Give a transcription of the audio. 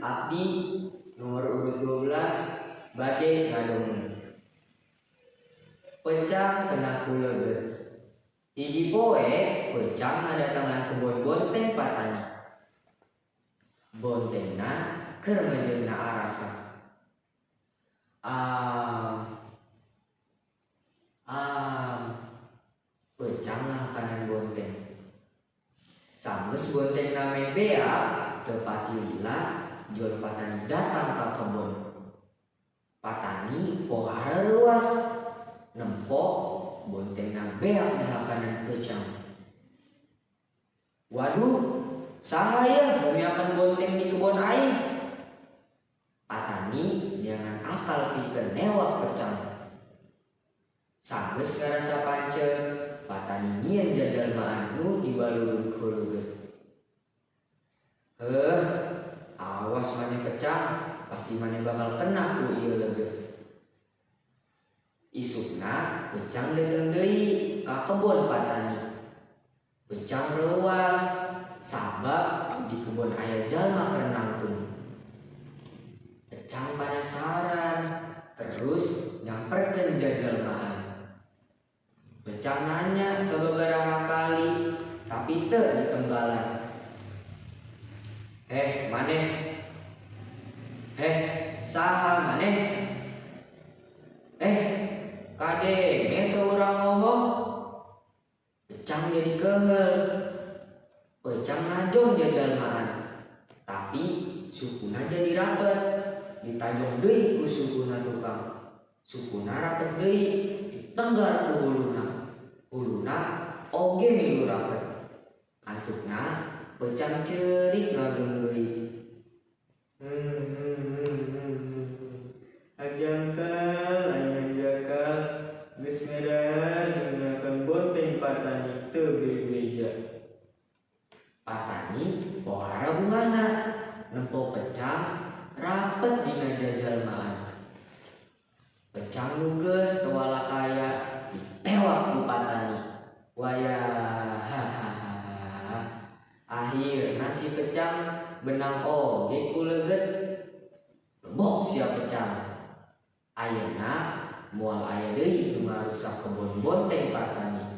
abdi nomor urut 12 bade ngadongeng. Pecang kena kuleget. Hiji poe Pecang ngadatangan kebon bonteng patani. Bontengna keur ngejeuna arasa. Pecang ngahakanan bonteng. Sanggeus bontengna mebea teu pati lila, jual patani datang ka kebon. Patani pohara leuas nempok bontengna beak ngahakanan Pecang. Waduh, saha ya memiakan bonteng di kebon aing? Patani dengan akal pikeun newak Pecang. Sanggeus ngarasa pancet, patani nyieun jajalmaan nu dibalurun kuleget. Awas maneh Pecang, pasti maneh bakal kena ku ieu leget. Isukna Pecang dateng deui ka kebon patani. Pecang reuas sabab di kebon aya jalma keur nangtung. Pecang penasaran terus nyamperkeun jajalmaan. Pecang nanya sababaraha kali tapi teu ditenggalan. Maneh? Saha maneh? Kade teu urang ngomong. Pecang jadi kehel. Pecang najong jajalmaan. Tapi sukuna jadi rapet. Ditajong deui ku sukuna tukang. Sukuna rapet deui, ditenggar ku huluna. Huluna oge milu rapet. Antukna Pecang ceurik ngageunggeui. Ajangkal geus ngadahan nggunakeun bonteng patani teu bebeja. Patani pohara bungana nempo Pecang rapet dina jajalmaan. Pecang nu geus teu walakaya ditewak ku patani. Akhirna si Pecang benang oge kuleget. Lebok sia Pecang. Ayeuna moal aya deui nu ngarusak kebon bonteng patani.